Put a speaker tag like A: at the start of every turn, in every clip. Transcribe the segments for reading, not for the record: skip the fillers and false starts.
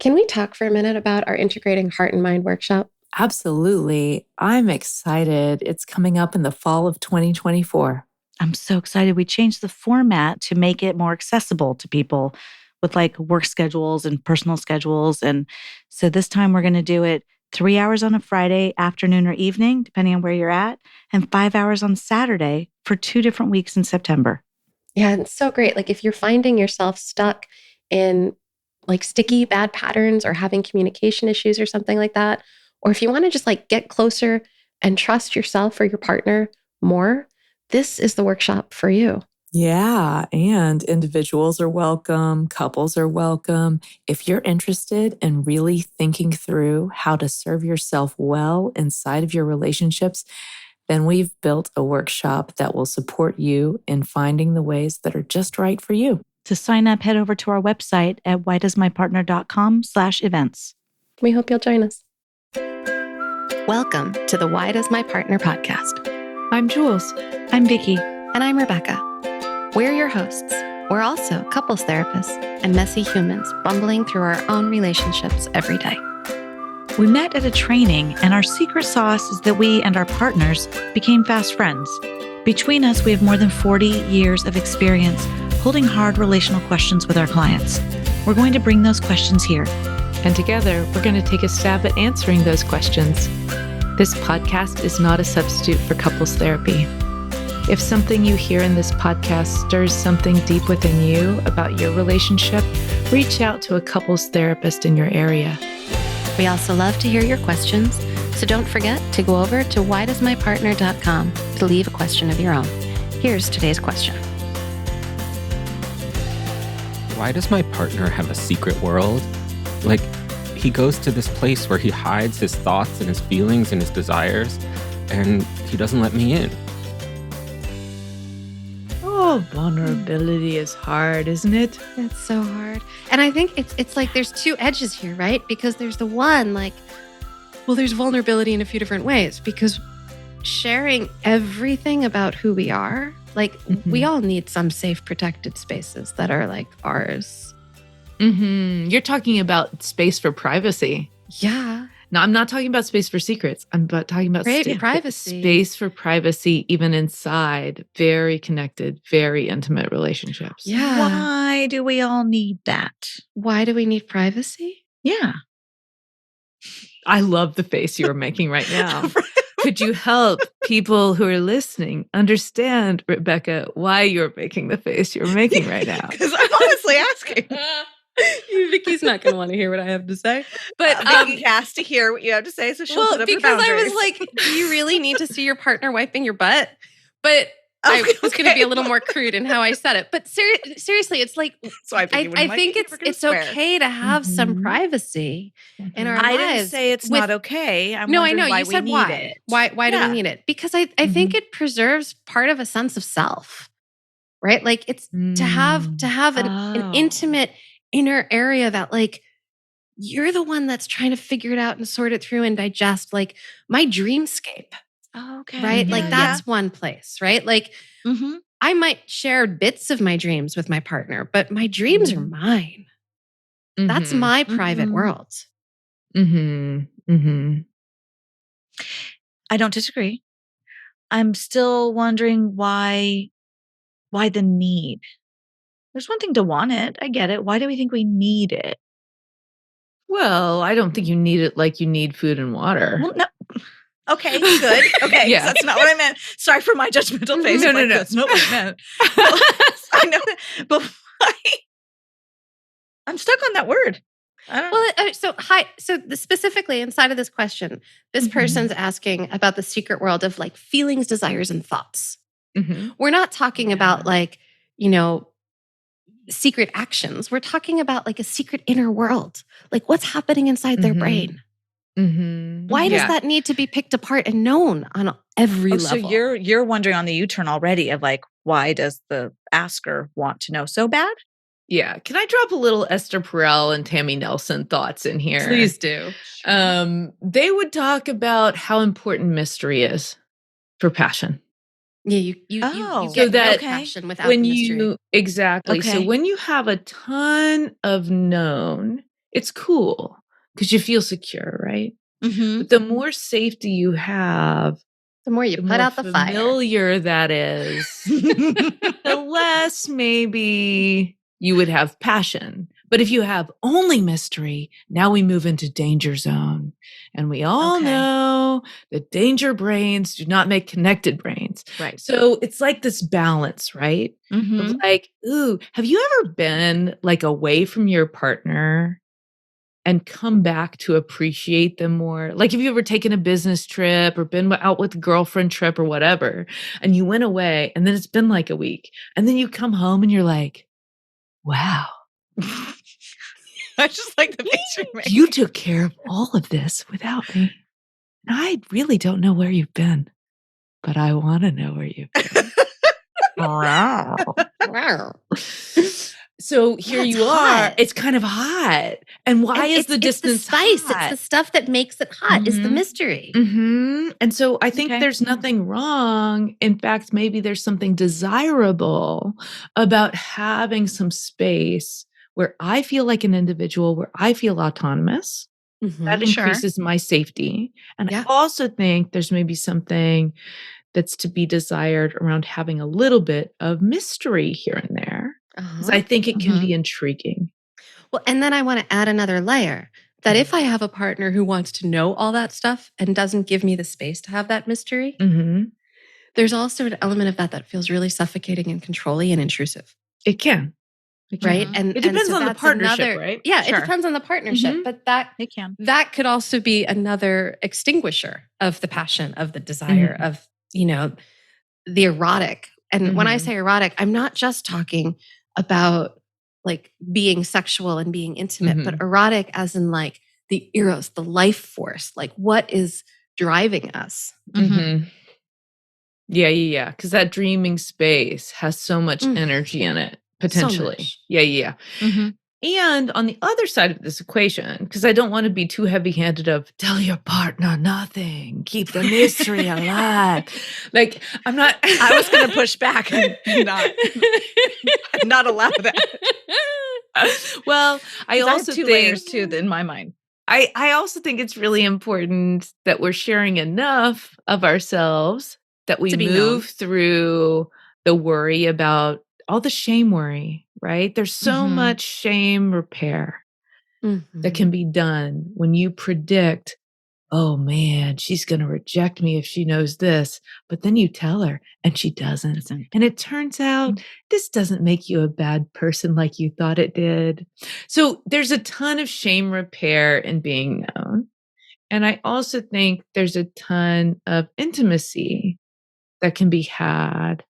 A: Can we talk for a minute about our Integrating Heart and Mind workshop?
B: Absolutely. I'm excited. It's coming up in the fall of 2024.
C: I'm so excited. We changed the format to make it more accessible to people with like work schedules and personal schedules. And so this time we're going to do it 3 hours on a Friday afternoon or evening, depending on where you're at, and 5 hours on Saturday for 2 different weeks in September.
A: Yeah, it's so great. Like if you're finding yourself stuck in like sticky bad patterns or having communication issues or something like that, or if you want to just like get closer and trust yourself or your partner more, this is the workshop for you.
B: Yeah, and individuals are welcome, couples are welcome. If you're interested in really thinking through how to serve yourself well inside of your relationships, then we've built a workshop that will support you in finding the ways that are just right for you.
C: To sign up, head over to our website at whydoesmypartner.com/events.
A: We hope you'll join us. Welcome to the Why Does My Partner podcast.
C: I'm Jules. I'm Vicky.
A: And I'm Rebecca. We're your hosts. We're also couples therapists and messy humans bumbling through our own relationships every day.
C: We met at a training, and our secret sauce is that we and our partners became fast friends. Between us, we have more than 40 years of experience holding hard relational questions with our clients. We're going to bring those questions here.
D: And together, we're going to take a stab at answering those questions. This podcast is not a substitute for couples therapy. If something you hear in this podcast stirs something deep within you about your relationship, reach out to a couples therapist in your area.
A: We also love to hear your questions, so don't forget to go over to whydoesmypartner.com to leave a question of your own. Here's today's question.
E: Why does my partner have a secret world? Like, he goes to this place where he hides his thoughts and his feelings and his desires, and he doesn't let me in.
D: Oh, vulnerability is hard, isn't it?
A: It's so hard. And I think it's like there's two edges here, right? Because there's the one like, well, there's vulnerability in a few different ways because sharing everything about who we are, like we all need some safe, protected spaces that are like ours.
D: You're talking about space for privacy.
A: Yeah.
D: No, I'm not talking about space for secrets. I'm talking about
A: privacy.
D: Space for privacy, even inside very connected, very intimate relationships.
A: Yeah.
C: Why do we all need that?
A: Why do we need privacy?
C: Yeah.
D: I love the face you are making right now. Could you help people who are listening understand, Rebecca, why you're making the face you're making right now?
C: Because I'm honestly asking.
A: Vicky's not going to want to hear what I have to say.
C: But Vicky has to hear what you have to say, so she'll put up her
A: because I
C: boundaries.
A: was like, do you really need to see your partner wiping your butt? But I was going to be a little more crude in how I said it. But seriously, it's like,
C: so
A: I think it's okay to have some privacy in our lives.
C: I didn't say it's not okay. I know.
A: You said why.
C: It.
A: Why do we need it? Because I think it preserves part of a sense of self, right? Like it's to have an intimate inner area that like you're the one that's trying to figure it out and sort it through and digest like my dreamscape.
C: Oh, okay.
A: Right? Like that's one place, right? Like I might share bits of my dreams with my partner, but my dreams are mine. That's my private world.
C: I don't disagree. I'm still wondering why the need. There's one thing to want it. I get it. Why do we think we need it?
D: Well, I don't think you need it like you need food and water.
C: Well, no. Okay, good. Okay, yeah. That's not what I meant. Sorry for my judgmental face.
D: No.
C: That's not what I meant. I know that, but why? I'm stuck on that word. I don't know.
A: So specifically inside of this question, this person's asking about the secret world of like feelings, desires, and thoughts. We're not talking about like, secret actions. We're talking about like a secret inner world, like what's happening inside their brain. Why does that need to be picked apart and known on every level?
C: So you're wondering on the U-turn already of like, why does the asker want to know so bad?
D: Yeah. Can I drop a little Esther Perel and Tammy Nelson thoughts in here?
A: Please do.
D: They would talk about how important mystery is for passion.
A: Yeah, you get no passion without the mystery.
D: Exactly. Okay. So when you have a ton of known it's cool because you feel secure, right?
C: Mm-hmm.
D: But the more safety you have,
A: The more you
D: the
A: put
D: more
A: out the fire.
D: familiar that is, the less maybe you would have passion. But if you have only mystery, now we move into danger zone. And we all
C: Okay.
D: know that danger brains do not make connected brains.
C: Right.
D: So it's like this balance, right?
C: Mm-hmm.
D: Of like, ooh, have you ever been like away from your partner and come back to appreciate them more? Like, have you ever taken a business trip or been out with a girlfriend trip or whatever, and you went away and then it's been like a week, and then you come home and you're like, wow,
C: I just like the picture.
D: you took care of all of this without me. And I really don't know where you've been, but I want to know where you've been. So here
A: it's
D: you are.
A: hot.
D: It's kind of hot. And why is the distance
A: it's the spice.
D: hot?
A: It's the stuff that makes it hot. Is the
D: Mhm.
A: mystery.
D: And so I think
C: Okay.
D: there's nothing wrong. In fact, maybe there's something desirable about having some space where I feel like an individual, where I feel autonomous. That
C: Sure.
D: increases my safety. And
A: Yeah.
D: I also think there's maybe something that's to be desired around having a little bit of mystery here and there. Because I think it can be intriguing.
A: Well, and then I want to add another layer that if I have a partner who wants to know all that stuff and doesn't give me the space to have that mystery,
D: Mm-hmm.
A: there's also an element of that feels really suffocating and controlling and intrusive.
D: It can.
A: Right.
C: Mhm.
D: It depends
A: so
D: on the
A: that's
D: partnership, right?
A: Yeah,
C: Sure.
A: it depends on the partnership.
D: Mhm.
A: But that
C: It can.
A: could also be another extinguisher of the passion, of the desire, of, the erotic. And when I say erotic, I'm not just talking about like being sexual and being intimate, but erotic as in like the eros, the life force, like what is driving us.
D: Mm-hmm. Yeah. Because that dreaming space has so much
A: Mm.
D: energy in it,
A: So
D: potentially.
A: much.
D: Yeah.
C: Mm-hmm.
D: And on the other side of this equation, because I don't want to be too heavy-handed of tell your partner nothing, keep the mystery alive. Like, I'm not.
C: I was going to push back and not allow that.
D: Well, I
C: 'Cause
D: also
C: have two
D: think
C: layers too in my mind.
D: I also think it's really important that we're sharing enough of ourselves that we
A: To be
D: move
A: known.
D: through the worry about all the shame worry, right? There's so
C: Mhm.
D: much shame repair that
A: Mhm.
D: can be done when you predict, oh man, she's going to reject me if she knows this. But then you tell her and she doesn't.
C: Doesn't.
D: And it turns out this doesn't make you a bad person like you thought it did. So there's a ton of shame repair in being known. And I also think there's a ton of intimacy that can be had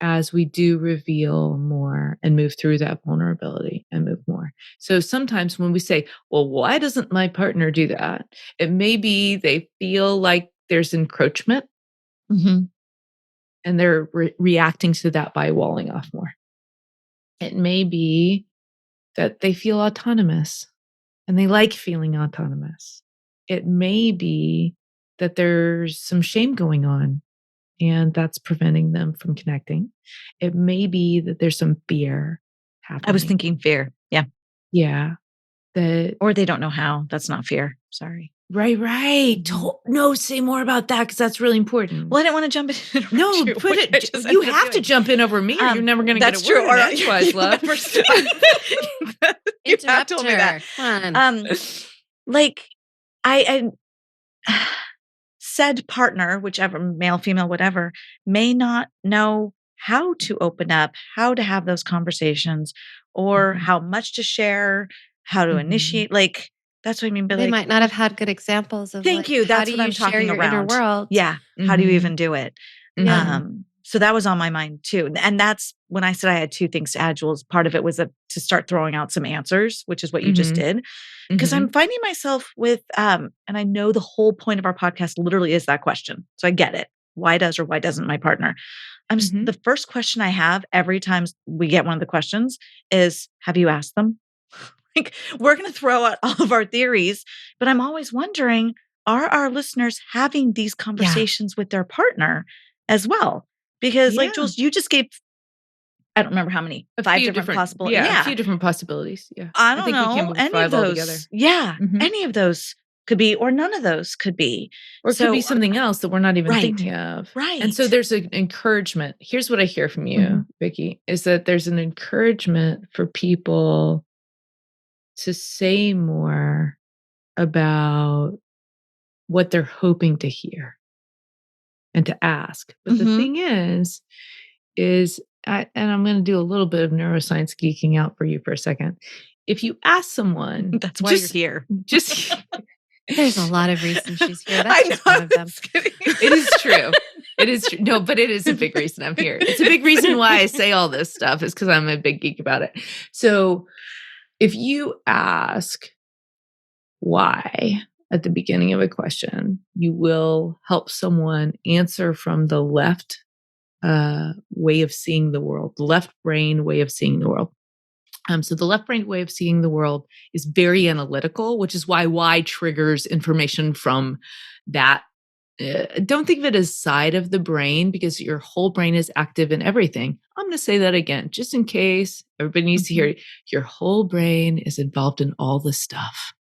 D: as we do reveal more and move through that vulnerability and move more. So sometimes when we say, well, why doesn't my partner do that? It may be they feel like there's encroachment
C: Mm-hmm.
D: and they're reacting to that by walling off more. It may be that they feel autonomous and they like feeling autonomous. It may be that there's some shame going on and that's preventing them from connecting. It may be that there's some fear happening.
C: I was thinking fear. Yeah.
D: Yeah. That
C: Or they don't know how. That's not fear. Sorry.
D: right. No, say more about that because that's really important.
C: Well, I didn't want to jump in. And
D: No,
C: interrupt
D: put
C: you,
D: it.
C: which I just
D: You
C: ended up
D: have to
C: doing.
D: jump in over me, or you're never going to get
C: That's
D: a
C: true.
D: word in edgewise, love.
C: You have told me that.
A: Come on.
C: Like I said partner, whichever male, female, whatever, may not know how to open up, how to have those conversations, or how much to share, how to initiate. Like that's what I mean. But
A: They
C: like,
A: might not have had good examples of
C: thank
A: like,
C: you.
A: how
C: That's
A: do
C: what
A: you
C: I'm
A: share
C: talking
A: your
C: around.
A: inner world?
C: Yeah. How do you even do it?
A: Yeah.
C: So that was on my mind too. And that's when I said I had two things to add, Jules. Part of it was to start throwing out some answers, which is what you just did. Because I'm finding myself with, and I know the whole point of our podcast literally is that question. So I get it. Why does or why doesn't my partner? The first question I have every time we get one of the questions is, have you asked them? Like, we're going to throw out all of our theories, but I'm always wondering, are our listeners having these conversations with their partner as well? Because like
D: Yeah.
C: Jules, you just gave I don't remember how many. 5 different possible.
D: Yeah, a few different possibilities. Yeah.
C: I don't
D: think we came
C: know.
D: up with
C: Any
D: 5
C: of those.
D: altogether.
C: Yeah.
D: Mhm.
C: Any of those could be, or none of those could be.
D: Or it could be something else that we're not even
C: Right.
D: thinking of. And so
C: Right.
D: there's an encouragement. Here's what I hear from you,
C: Mhm.
D: Vicky, is that there's an encouragement for people to say more about what they're hoping to hear and to ask. But the
C: Mhm.
D: thing is and I'm going to do a little bit of neuroscience geeking out for you for a second. If you ask someone,
C: That's why you're here.
D: just
A: There's a lot of reasons she's here.
C: I
A: That's
C: know.
A: just one of them.
D: it is true. It is true. No, but it is a big reason I'm here. It's a big reason why I say all this stuff is because I'm a big geek about it. So if you ask why at the beginning of a question, you will help someone answer from the left way of seeing the world, the left brain way of seeing the world. So the left brain way of seeing the world is very analytical, which is why triggers information from that. Don't think of it as side of the brain because your whole brain is active in everything. I'm going to say that again, just in case everybody needs to hear it. Your whole brain is involved in all this stuff.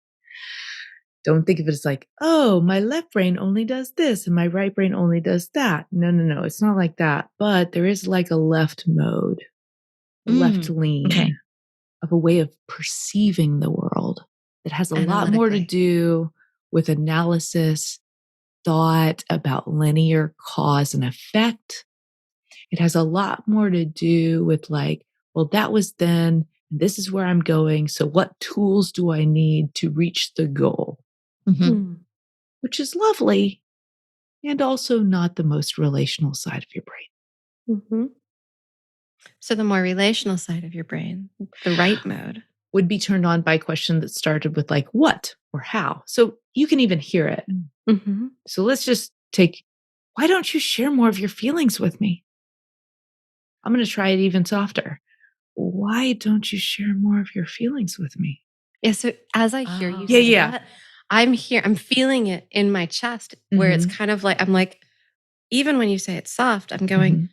D: Don't think of it as like, oh, my left brain only does this and my right brain only does that. No. It's not like that. But there is like a left mode, a left lean
C: okay.
D: of a way of perceiving the world that has a lot more to
A: Analytically.
D: do with analysis, thought about linear cause and effect. It has a lot more to do with like, well, that was then, this is where I'm going. So what tools do I need to reach the goal?
C: Mhm.
D: Which is lovely and also not the most relational side of your brain.
A: Mm-hmm. So the more relational side of your brain, the right mode,
D: would be turned on by a question that started with like what or how. So you can even hear it.
A: mm-hmm.
D: So let's just take, why don't you share more of your feelings with me? I'm going to try it even softer. Why don't you share more of your feelings with me?
A: Yeah. So as I hear you
C: Oh.
A: say
D: Yeah.
A: that, I'm feeling it in my chest where it's kind of like, I'm like, even when you say it's soft, I'm going,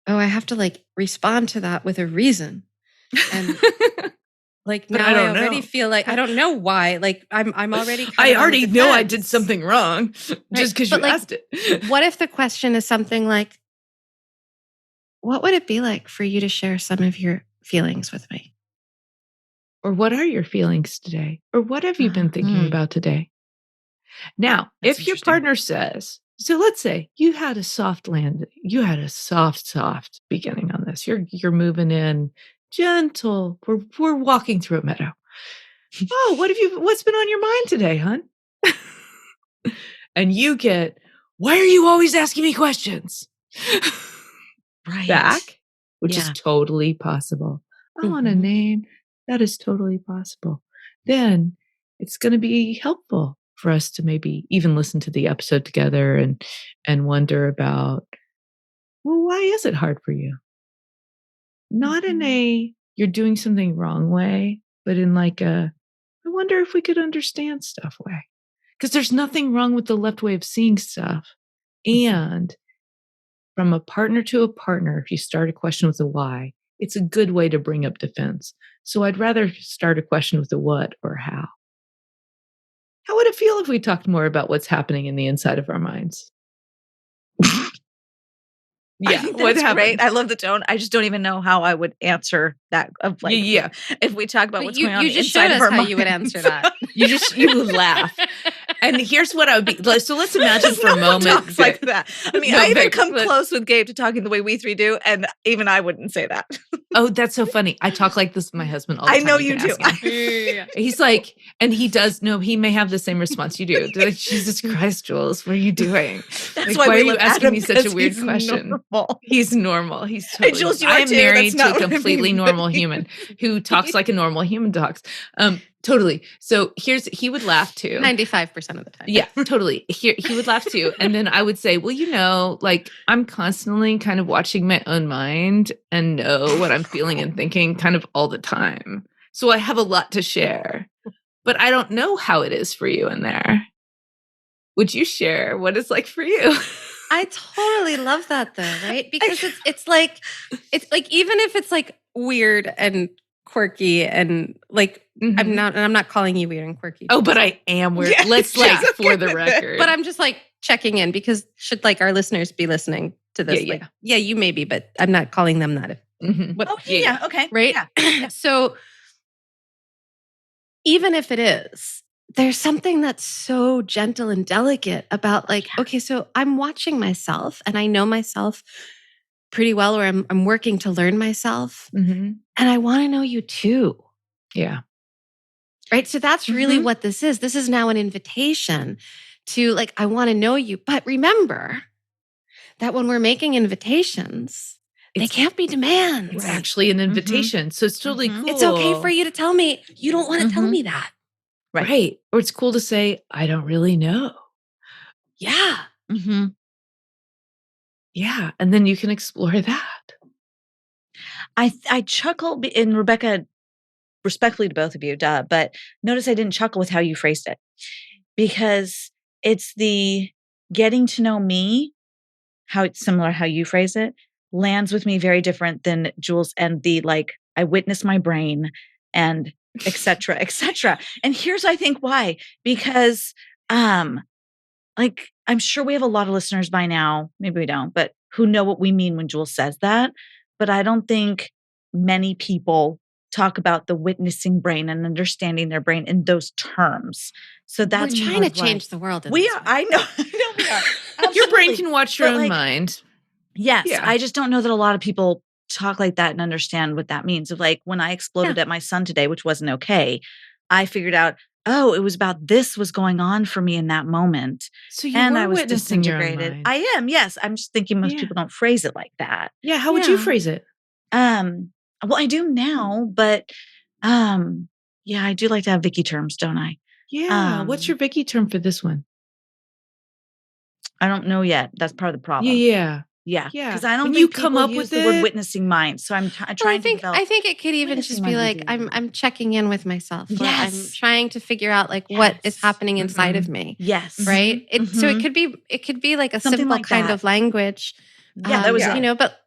A: oh, I have to like respond to that with a reason. And like
D: But
A: now
D: I
A: I
D: don't
A: already
D: know.
A: feel like I don't know why. Like I'm already kind
D: I
A: of on the
D: already know I did
A: defense.
D: something wrong just because you
A: But, like,
D: asked it.
A: What if the question is something like, what would it be like for you to share some of your feelings with me?
D: Or what are your feelings today? Or what have you been thinking about today? Now,
C: That's
D: if your
C: interesting.
D: partner says, so let's say you had a soft landing, you had a soft beginning on this. You're moving in gentle. We're walking through a meadow. Oh, what's been on your mind today, hon? And you get, why are you always asking me questions?
C: Right.
D: Back, which is
C: Yeah.
D: totally possible. I want a
A: Mhm.
D: name. That is totally possible. Then it's going to be helpful for us to maybe even listen to the episode together and wonder about, well, why is it hard for you? Not in a you're doing something wrong way, but in like a I wonder if we could understand stuff way. Because there's nothing wrong with the left way of seeing stuff. And from a partner to a partner, if you start a question with a why, it's a good way to bring up defense. So I'd rather start a question with a what or how. How would it feel if we talked more about what's happening in the inside of our minds?
C: I think that's great. I love the tone. I just don't even know how I would answer that. Of like,
D: Yeah.
C: if we talk about
A: But
C: what's
A: you
C: going on
A: just
C: inside
A: showed
C: of
A: us
C: our
A: how
C: minds.
A: you would answer that.
D: You would laugh. And here's what I would be like. So let's imagine for a
C: No one
D: moment.
C: talks like that. I mean,
D: No,
C: I even
D: Vic,
C: come
D: but-
C: close with Gabe to talking the way we three do, and even I wouldn't say that.
D: Oh, that's so funny. I talk like this with my husband all the
C: I
D: time.
C: know
D: You
C: you
D: can
C: do.
D: ask him. He's like, and he does. No, he may have the same response you do. They're like, Jesus Christ, Jules, what are you doing?
C: That's
D: Like,
C: why we
D: are you
C: love
D: asking
C: Adam,
D: me such a
C: 'cause
D: weird
C: he's
D: question?
C: normal.
D: He's normal. He's totally.
C: Jules, you
D: I
C: are
D: am
C: too.
D: married
C: That's
D: to
C: not
D: a
C: what I
D: completely
C: mean.
D: normal human who talks like a normal human talks. Totally. So he would laugh too.
A: 95% of the time.
D: Yeah, totally. He would laugh too. And then I would say, well, like I'm constantly kind of watching my own mind and know what I'm feeling and thinking kind of all the time. So I have a lot to share, but I don't know how it is for you in there. Would you share what it's like for you?
A: I totally love that though, right? Because it's like even if it's like weird and quirky and like I'm not calling you weird and quirky.
D: Oh, but I am weird.
B: Yeah,
D: Let's
B: yeah,
D: like for the record.
A: But I'm just like checking in because should like our listeners be listening to this?
D: Yeah,
A: like, yeah, you may be, but I'm not calling them that.
C: Okay.
A: Right?
C: Yeah.
A: So even if it is, there's something that's so gentle and delicate about like, okay, so I'm watching myself and I know myself pretty well, or I'm working to learn myself. And I want to know you too.
D: Yeah.
A: Right. So that's really what this is. This is now an invitation to like, I want to know you. But remember that when we're making invitations, they can't be demands.
D: It's actually an invitation. So it's totally cool.
A: It's okay for you to tell me you don't want to tell me that.
D: Right. Or it's cool to say, I don't really know.
A: Yeah.
D: Yeah. And then you can explore that.
C: I chuckle, and Rebecca, respectfully to both of you, but notice I didn't chuckle with how you phrased it, because it's the getting to know me, how it's similar how you phrase it, lands with me very different than Jules and the like, I witness my brain and et cetera, et cetera. And here's, I think, why. Because like, I'm sure we have a lot of listeners by now, maybe we don't, but who know what we mean when Jules says that. But I don't think many people talk about the witnessing brain and understanding their brain in those terms. So that's
A: we're trying to change the world.
C: We are. I know we are.
D: Your brain
C: Absolutely.
D: can watch your
C: But,
D: own
C: like,
D: mind.
C: Yes.
D: Yeah.
C: I just don't know that a lot of people talk like that and understand what that means. Of like, when I exploded at my son today, which wasn't okay, I figured out, oh, it was about this was going on for me in that moment.
D: So you
C: And
D: were
C: I was
D: witnessing your own
C: disintegrated.
D: mind.
C: I am. Yes. I'm just thinking most
D: Yeah.
C: people don't phrase it like that.
D: Yeah. How would you phrase it?
C: Well, I do now, but yeah, I do like to have Vicky terms, don't I?
D: Yeah. What's your Vicky term for this one?
C: I don't know yet. That's part of the problem.
D: Yeah.
C: Yeah.
D: Yeah.
C: Because I don't
D: When
C: think
D: you
C: people
D: come up
C: use
D: with
C: the word
D: it-
C: witnessing mind. So I'm trying to develop.
A: I think it could even
C: witnessing
A: just be
C: mind
A: like,
C: would be-
A: I'm checking in with myself. Or I'm
C: Yes.
A: trying to figure out like what is
C: Yes.
A: happening inside of me.
C: Yes.
A: Right. So
C: Mhm.
A: it could be like a
C: Something
A: simple
C: like
A: kind
C: that.
A: of language.
C: Yeah, that was it.
A: you know, but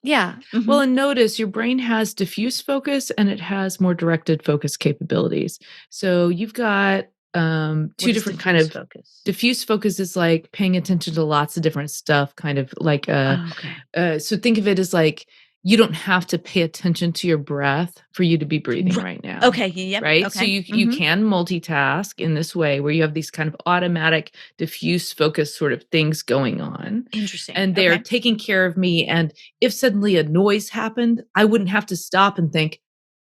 A: yeah.
C: Mhm.
D: Well, and notice your brain has diffuse focus and it has more directed focus capabilities. So you've got
C: What
D: two
C: is
D: different kind of
C: diffuse focus.
D: diffuse focus is like paying attention to lots of different stuff, kind of like
C: Okay.
D: so think of it as like you don't have to pay attention to your breath for you to be breathing
C: Right.
D: right now.
C: Okay. Yeah.
D: Right.
C: Okay.
D: So you can multitask in this way where you have these kind of automatic diffuse focus sort of things going on.
C: Interesting.
D: And they're
C: Okay.
D: taking care of me. And if suddenly a noise happened, I wouldn't have to stop and think,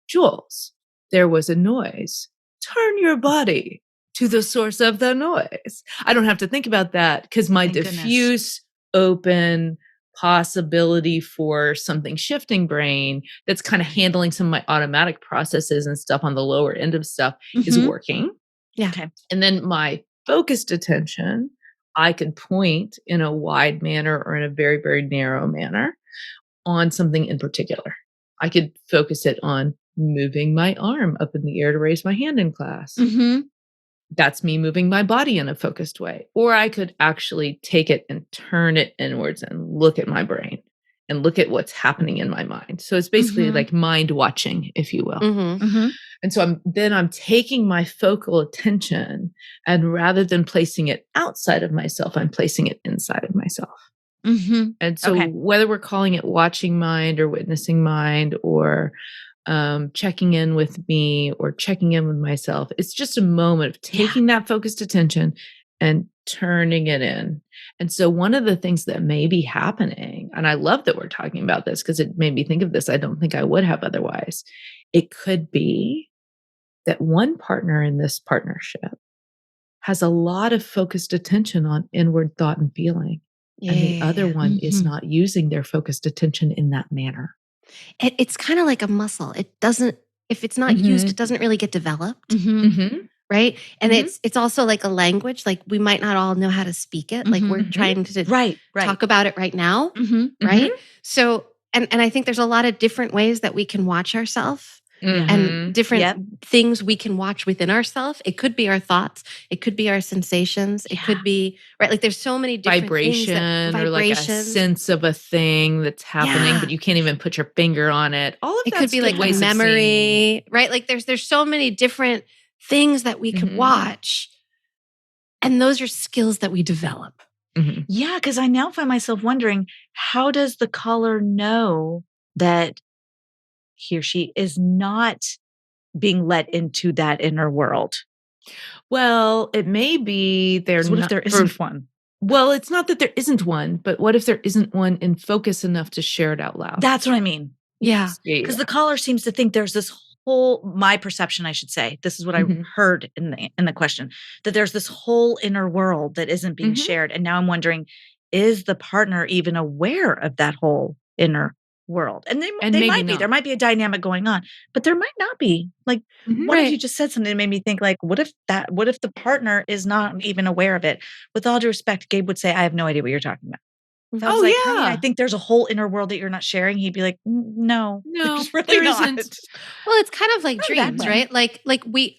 D: Jules, there was a noise. Turn your body to the source of the noise. I don't have to think about that because my
C: Thank goodness.
D: diffuse, open possibility for something shifting brain that's kind of handling some of my automatic processes and stuff on the lower end of stuff is
C: Mhm.
D: working.
A: Yeah.
C: Okay.
D: And then my focused attention, I can point in a wide manner or in a very, very narrow manner on something in particular. I could focus it on moving my arm up in the air to raise my hand in class.
C: Mm-hmm.
D: That's me moving my body in a focused way. Or I could actually take it and turn it inwards and look at my brain and look at what's happening in my mind. So it's basically
C: Mhm.
D: like mind watching, if you will.
A: Mm-hmm.
C: Mm-hmm.
D: And so I'm taking my focal attention, and rather than placing it outside of myself, I'm placing it inside of myself.
C: Mm-hmm.
D: And so
C: Okay.
D: whether we're calling it watching mind or witnessing mind or checking in with me or checking in with myself, it's just a moment of taking that focused attention and turning it in. And so one of the things that may be happening, and I love that we're talking about this because it made me think of this, I don't think I would have otherwise. It could be that one partner in this partnership has a lot of focused attention on inward thought and feeling. And the other one is
C: Mhm.
D: not using their focused attention in that manner.
A: It's kind of like a muscle. It doesn't, if it's not used, it doesn't really get developed.
C: Mm-hmm.
A: Right. And
D: Mhm.
A: it's also like a language. Like we might not all know how to speak it. Like we're
C: Mhm.
A: trying to
C: Right.
A: talk about it right now.
C: Mm-hmm.
A: Right. So, and I think there's a lot of different ways that we can watch ourselves. and different
C: Yep.
A: things we can watch within ourselves. It could be our thoughts. It could be our sensations. It could be, right? Like there's so many different
B: Vibration
A: things
B: or like a sense of a thing that's happening, but you can't even put your finger on it. All of
A: it
B: that's
A: could be
B: good
A: like a
B: ways of seeing.
A: memory, right? Like there's so many different things that we could watch. And those are skills that we develop.
C: Yeah, because I now find myself wondering, how does the caller know that he or she is not being let into that inner world?
B: Well, it may be they're
C: 'Cause what
B: not.
C: if there isn't one?
B: Well, it's not that there isn't one, but what if there isn't one in focus enough to share it out loud?
C: That's what I mean.
A: Yeah.
C: Because the caller seems to think there's this whole, my perception, I should say, this is what I heard in the question, that there's this whole inner world that isn't being shared. And now I'm wondering, is the partner even aware of that whole inner world? And they might be.
B: Not.
C: There might be a dynamic going on, but there might not be. Like, what if you just said something that made me think, like, what if the partner is not even aware of it? With all due respect, Gabe would say, I have no idea what you're talking about. If I was like, honey, I think there's a whole inner world that you're not sharing. He'd be like, no, there's really
B: there
C: not.
B: isn't.
A: Well, it's kind of like dreams, right? Like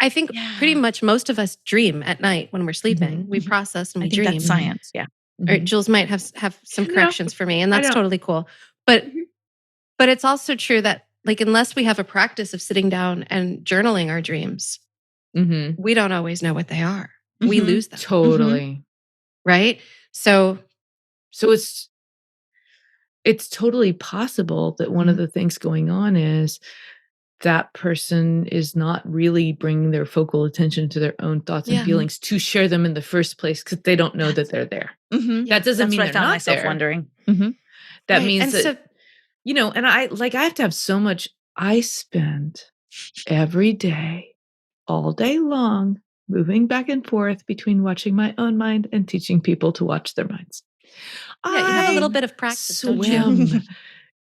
A: I think pretty much most of us dream at night when we're sleeping. We process and we dream.
C: That's science. Yeah.
A: All right, Jules might have some corrections for me, and that's totally cool. But it's also true that like unless we have a practice of sitting down and journaling our dreams, we don't always know what they are. We lose them.
B: Totally.
A: Right? So
B: it's totally possible that one of the things going on is that person is not really bringing their focal attention to their own thoughts and feelings to share them in the first place because they don't know that they're there. That doesn't mean
C: what I found myself wondering.
B: That means that, and I have to have so much. I spend every day, all day long, moving back and forth between watching my own mind and teaching people to watch their minds.
A: you have a little bit of practice, don't you?
B: Swim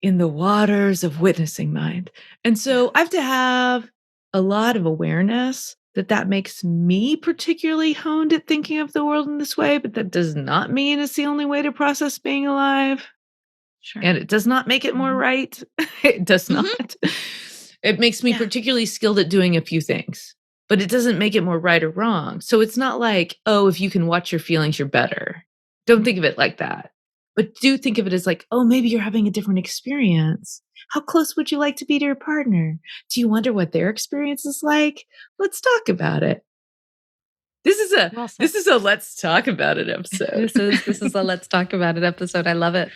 B: in the waters of witnessing mind. And so I have to have a lot of awareness that makes me particularly honed at thinking of the world in this way, but that does not mean it's the only way to process being alive.
C: Sure.
B: And it does not make it more right. It does not. It makes me particularly skilled at doing a few things, but it doesn't make it more right or wrong. So it's not like, oh, if you can watch your feelings, you're better. Don't think of it like that. But do think of it as like, oh, maybe you're having a different experience. How close would you like to be to your partner? Do you wonder what their experience is like? Let's talk about it. This is a let's talk about it episode.
A: This is a let's talk about it episode. I love it.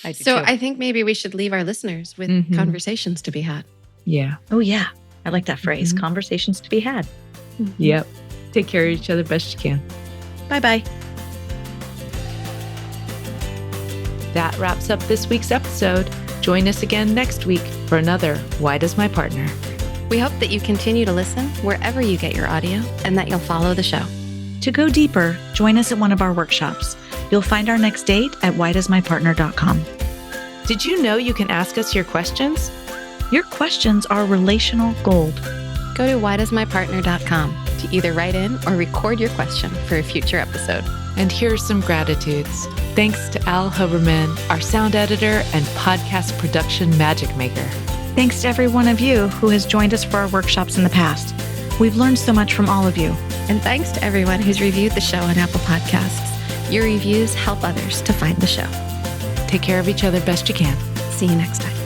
C: I do
A: So
C: too.
A: I think maybe we should leave our listeners with conversations to be had.
B: Yeah.
C: Oh, yeah. I like that phrase. Conversations to be had.
B: Yep. Take care of each other best you can.
C: Bye-bye.
D: That wraps up this week's episode. Join us again next week for another Why Does My Partner?
A: We hope that you continue to listen wherever you get your audio and that you'll follow the show.
C: To go deeper, join us at one of our workshops. You'll find our next date at whydoesmypartner.com.
D: Did you know you can ask us your questions?
C: Your questions are relational gold.
A: Go to whydoesmypartner.com to either write in or record your question for a future episode.
D: And here are some gratitudes. Thanks to Al Huberman, our sound editor and podcast production magic maker.
C: Thanks to every one of you who has joined us for our workshops in the past. We've learned so much from all of you.
A: And thanks to everyone who's reviewed the show on Apple Podcasts. Your reviews help others to find the show.
D: Take care of each other best you can.
A: See you next time.